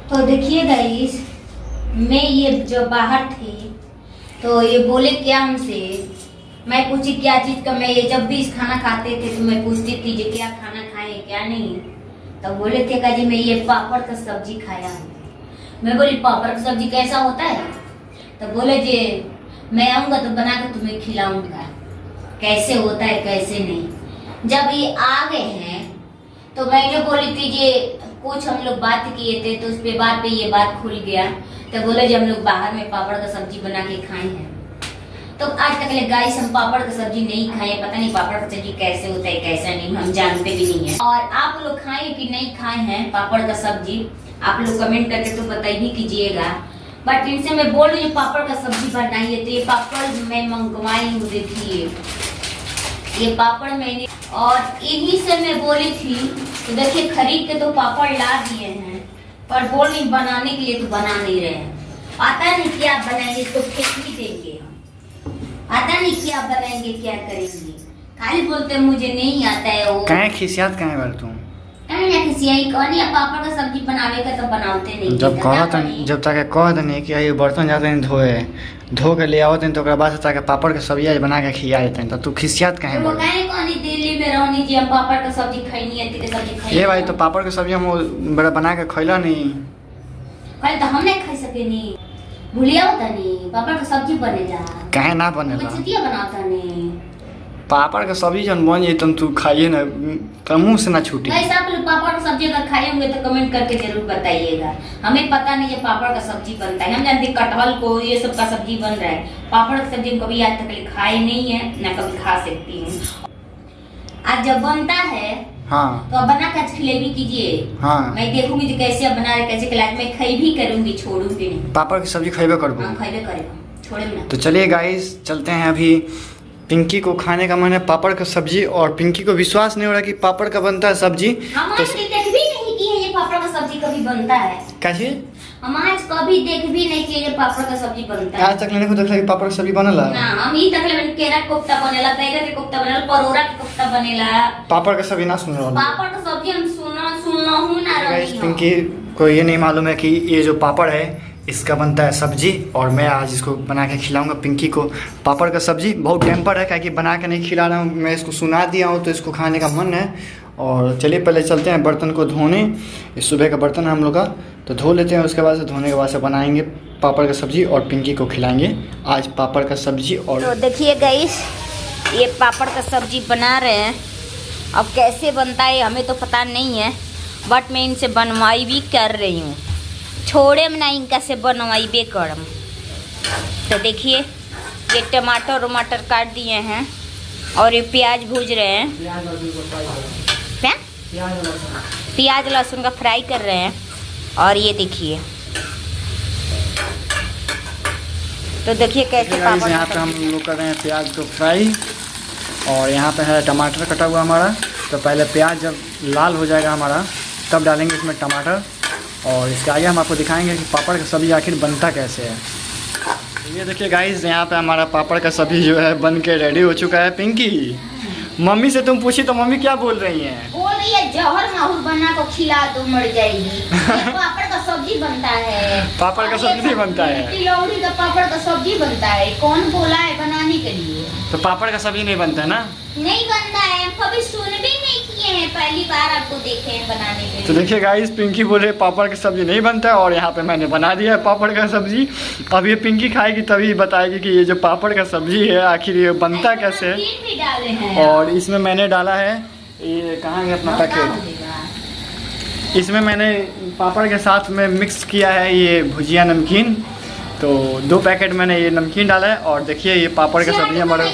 तो देखिए गाइस, मैं ये जो बाहर थे तो ये बोले क्या हमसे, मैं पूछी क्या चीज का, मैं ये जब भी इस खाना खाते थे तो मैं पूछती थी जो क्या खाना खाए क्या नहीं, तो बोले थे का जी मैं ये पापड़ का सब्जी खाया हूँ। मैं बोली पापड़ का सब्जी कैसा होता है, तो बोले जी मैं आऊंगा तो बना के तुम्हें खिलाऊंगा कैसे होता है कैसे नहीं। जब ये आ गए हैं तो मैंने बोली थी जी कुछ हम लोग बात किए थे तो उस पे बात पे ये बात खुल गया, तो बोले जब हम लोग बाहर में पापड़ का सब्जी बना के खाए हैं। तो आज तक ले गाइस हम पापड़ का सब्जी नहीं खाए, पता नहीं पापड़ का सब्जी कैसे होता है कैसा नहीं, हम जानते भी नहीं है। और आप लोग खाए कि नहीं खाए हैं पापड़ का सब्जी, आप लोग कमेंट करके तो बता ही कीजिएगा। बट इनसे मैं बोल रही हूँ पापड़ का सब्जी बनाइए, तो ये पापड़ मैं मंगवाई हूँ, देखिए ये पापड़ मैंने, और इन्हीं से मैं बोली थी तो देखिए खरीद के तो पापड़ ला दिए हैं, पर बोल रही बनाने के लिए तो बना नहीं रहे हैं। पता नहीं क्या बनाएंगे, तो फेंक ही देंगे हम, पता नहीं क्या बनाएंगे क्या करेंगे, खाली बोलते मुझे नहीं आता है वो। कहीं खिसियात कहीं बार तुम पापड़ का सब्जी बनावे का तो बनाते नहीं। जब जब तक कह देनी कि ये बर्तन जाते हैं धोए, धो के ले आवते हैं तो बात से पापड़ के सब्जी आज बना के खिया देते हैं, तो तू खिसियात कहीं बार। दिल्ली में रहनी जी, हम पापड़ का सब्जी खैनी है, तेरे सब्जी खैनी। ये भाई तो पापड़ के सब्जी हम बड़ा बना के खैला नहीं, पहले तो हम नहीं खा सके नहीं, भूलिया होता नहीं पापड़ का सब्जी बनेला कहे ना बनेला, मछलियां बनाता नहीं। पापड़ का सब्जी जन बन जाए तुम तू खाइए ना, तो मुंह से ना छूटी। नहीं सब लोग पापड़ का सब्जी अगर खाए होंगे तो कमेंट करके जरूर बताइएगा, हमें पता नहीं है पापड़ का सब्जी बनता है। हम जानते कटहल को ये सब का सब्जी बन रहा है, पापड़ का सब्जी हम कभी आज तक खाए नहीं है ना कभी खा सकती हूँ। आज जब बनता है हाँ तो बना कर खिलेबी कीजिए। हाँ मैं देखूंगी जो कैसे बना रहे कैसे खिला, मैं खाई भी करूंगी, छोड़ूंगी नहीं। पापड़ की सब्जी खाइबे करबो, हाँ खाइबे करेगा, छोड़े ना। तो चलिए गाइस चलते हैं, अभी पिंकी को खाने का मन है पापड़ का सब्जी, और पिंकी को विश्वास नहीं हो रहा कि पापड़ का बनता है सब्जी। हम आज देख भी नहीं की है ये पापड़ का सब्जी कभी बनता है, कैसे हम आज कभी देख भी नहीं किए पापड़ का सब्जी बनता है। आज तक लेने को देखला कि पापड़ का सब्जी बनला ना, हम ही तक ले केरा कोफ्ता बनेला, बैंगन के कोफ्ता बनेला, परोरा के कोफ्ता बनेला, पापड़ का सब्जी ना सुन रहा हूं। पापड़ का सब्जी हम सुना हूं ना गाइस रही। पिंकी को ये नहीं मालूम है कि ये जो पापड़ है इसका बनता है सब्जी, और मैं आज इसको बना के खिलाऊंगा पिंकी को पापड़ का सब्जी। बहुत टेम्पर है क्या कि बना के नहीं खिला रहा हूँ, मैं इसको सुना दिया हूँ तो इसको खाने का मन है। और चलिए पहले चलते हैं बर्तन को धोने, इस सुबह का बर्तन है हम लोग का, तो धो लेते हैं, उसके बाद से धोने के बाद से बनाएंगे पापड़ का सब्जी और पिंकी को खिलाएंगे आज पापड़ का सब्जी। और तो देखिए गाइस ये पापड़ का सब्जी बना रहे हैं, अब कैसे बनता है हमें तो पता नहीं है, बट मैं इनसे बनवाई भी कर रही हूँ, छोड़े में ना इनका से बनवाई बे करम। तो देखिए ये टमाटर वमाटर काट दिए हैं और ये प्याज भूज रहे हैं, प्याज लहसुन का फ्राई कर रहे हैं। और ये देखिए तो देखिए कैसे पापड़ यहाँ पे हम लोग कर रहे हैं प्याज को फ्राई, और यहाँ पे है टमाटर कटा हुआ हमारा। तो पहले प्याज जब लाल हो जाएगा हमारा तब डालेंगे इसमें टमाटर, और इसके आगे हम आपको दिखाएंगे कि पापड़ का सब्जी आखिर बनता कैसे है। ये देखिए गाइस यहाँ पे हमारा पापड़ का सब्जी जो है बन के रेडी हो चुका है। पिंकी मम्मी से तुम पूछी तो मम्मी क्या बोल रही हैं? बोल रही है जहर माहौल बना को खिला दो मर जाएगी। पापड़ का सब्जी बनता है, पापड़ का सब्जी बनता है, तिलौरी का पापड़ का सब्जी बनता है, कौन बोला है बनाने के लिए? तो पापड़ का सब्जी नहीं बनता है ना? नहीं बनता है, हम कभी सुन भी नहीं किए हैं, पहली बार आपको देखे हैं बनाने के लिए। तो देखिए गाइस पिंकी बोले पापड़ का सब्जी नहीं बनता है, और यहाँ पे मैंने बना दिया है पापड़ का सब्जी। अब ये पिंकी खाएगी तभी बताएगी कि ये जो पापड़ का सब्जी है आखिर ये बनता कैसे है। और इसमें मैंने डाला है, ये कहाँ है अपना पैकेट, इसमें मैंने पापड़ के साथ में मिक्स किया है ये भुजिया नमकीन, तो 2 पैकेट मैंने ये नमकीन डाला है। और देखिए ये पापड़ का सब्जी हमारा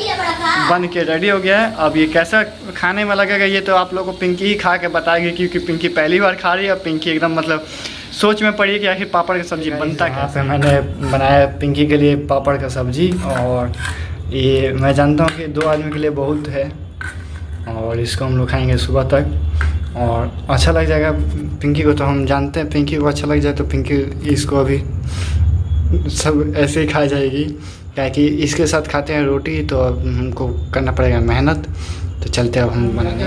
बन के रेडी हो गया है। अब ये कैसा खाने में लगेगा ये तो आप लोगों को पिंकी ही खा के बताएगी, क्योंकि पिंकी पहली बार खा रही है। पिंकी एकदम मतलब सोच में पड़ी कि आखिर पापड़ का सब्जी बनता कैसे। मैंने बनाया पिंकी के लिए पापड़ का सब्जी, और ये मैं जानता हूँ कि 2 आदमी के लिए बहुत है, और इसको हम लोग खाएँगे सुबह तक और अच्छा लग जाएगा पिंकी को। तो हम जानते हैं पिंकी को अच्छा लग जाए तो पिंकी इसको अभी सब ऐसे ही खा जाएगी, क्या कि इसके साथ खाते हैं रोटी, तो अब हमको करना पड़ेगा मेहनत। तो चलते अब हम बनाने।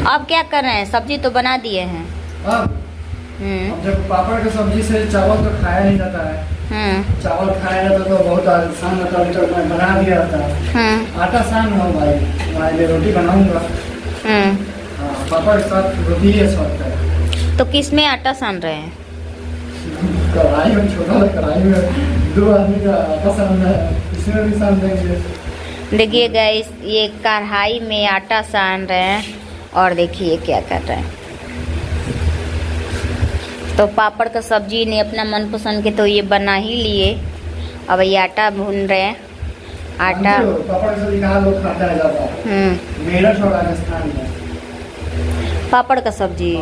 अब क्या कर रहे हैं, सब्जी तो बना दिए हैं। अब जब पापड़ की सब्जी से चावल तो खाया नहीं जाता है, चावल खाया जाता तो बहुत आसान होता है, तो मैं बना दिया था। आटा सान हो भाई, मैं रोटी बनाऊंगा। पापड़ के साथ रोटी ही अच्छा होता है। तो किस में आटा सान रहे हैं? कढ़ाई में, छोटा कढ़ाई में 2 आदमी का आटा सान है, इसमें भी सान देंगे। देखिए गाइस, ये कढ़ाई में आटा सान रहे हैं और देखिए क्या कर रहे हैं। तो पापड़ का सब्जी ने अपना मनपसंद के तो ये बना ही लिए। अब ये आटा भून रहे हैं। आटा पापड़ का सब्जी कहाँ लोग खाता है ज़्यादा? मेरठ और राजस्थान में पापड़ का सब्जी।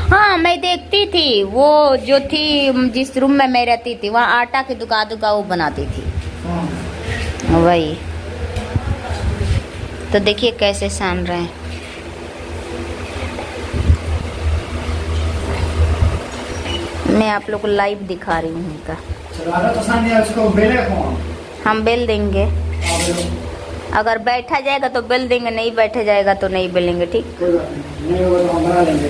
हाँ, मैं देखती थी, वो जो थी जिस रूम में मैं रहती थी वहाँ आटा की दुकान वो बनाती थी। वही तो देखिए कैसे सान रहे हैं। मैं आप लोग को लाइव दिखा रही हूँ उनका। तो सान दिया, उसको बेले कौन? हम बेल देंगे, अगर बैठा जाएगा तो बेल देंगे, नहीं बैठा जाएगा तो नहीं बेलेंगे। ठीक, नहीं होगा तो हम बना लेंगे।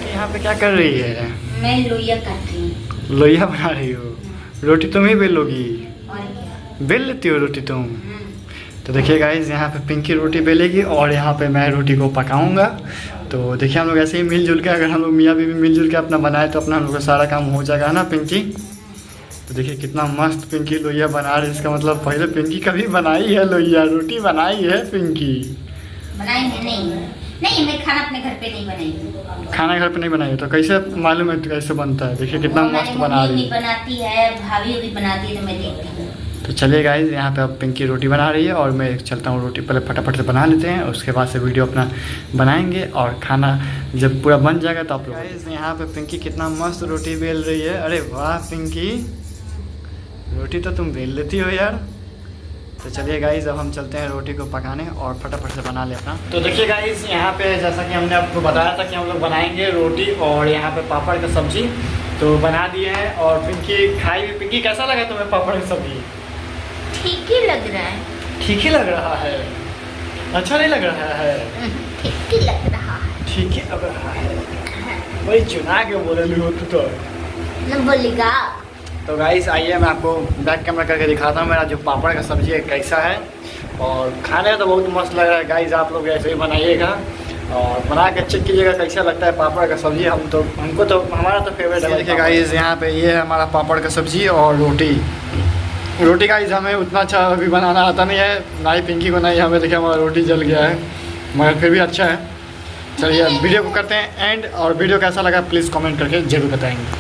यहाँ पे क्या कर रही है? मैं लोइया काट रही हूँ। लोइया बना रही हो? रोटी तुम ही बेलोगी? और क्या? बेल लेती हो रोटी तुम? तो देखिए गाइस, यहाँ पे पिंकी रोटी बेलेगी और यहाँ पे मैं रोटी को पकाऊंगा। तो देखिए हम लोग ऐसे ही मिलजुल के, अगर हम लोग मियाँ बीवी मिलजुल के अपना बनाए तो अपना हम लोग का सारा काम हो जाएगा ना पिंकी। तो देखिए कितना मस्त पिंकी लोइया बना रही है। इसका मतलब पहले पिंकी कभी बनाई है लोइया, रोटी बनाई है पिंकी? बनाई है? नहीं, मैं खाना अपने घर पे नहीं बनाई। खाना घर पे नहीं बनाई है तो कैसे मालूम है कैसे बनता है? देखिए कितना मस्त बना रही है। बनाती है, भाभी भी बनाती है तो मैं देखती हूँ। तो चलिए गाइस, यहाँ पे अब पिंकी रोटी बना रही है और मैं चलता हूँ। रोटी पहले फटाफट से बना लेते हैं, उसके बाद से वीडियो अपना बनाएंगे और खाना जब पूरा बन जाएगा तो आप लोग। गाइस यहाँ पे पिंकी कितना मस्त रोटी बेल रही है। अरे वाह पिंकी, रोटी तो तुम बेल लेती हो यार। तो चलिए गाइस, अब हम चलते हैं रोटी को पकाने और फटाफट से बना ले अपना। तो देखिए गाइस, यहाँ पे जैसा कि हमने आपको बताया था कि हम लोग बनाएंगे रोटी और यहाँ पे पापड़ का सब्जी तो बना दिए हैं। और पिंकी खाई भी। पिंकी कैसा लगा तुम्हें पापड़ की सब्जी? ठीक ही लग रहा है। ठीक ही लग रहा है? अच्छा नहीं लग रहा है? ठीक ही लग रहा है। ठीक ही लग रहा है? वही चुना के बोले हो तू तो न बोलेगा। तो गाइस आइए मैं आपको बैक कैमरा करके दिखाता हूँ मेरा जो पापड़ का सब्जी है कैसा है। और खाने में तो बहुत मस्त लग रहा है गाइस, आप लोग ऐसे ही बनाइएगा और बना के चेक कीजिएगा कैसा लगता है पापड़ का सब्जी। हमको तो हमारा तो फेवरेट है। देखिए गाइस, यहाँ पे ये है हमारा पापड़ का सब्जी और रोटी गाइस हमें उतना अच्छा अभी बनाना आता नहीं है, ना ही पिंकी को, ना ही हमें। देखिए हमारा रोटी जल गया है मगर फिर भी अच्छा है। चलिए वीडियो को करते हैं एंड, और वीडियो कैसा लगा प्लीज़ कमेंट करके ज़रूर बताएंगे।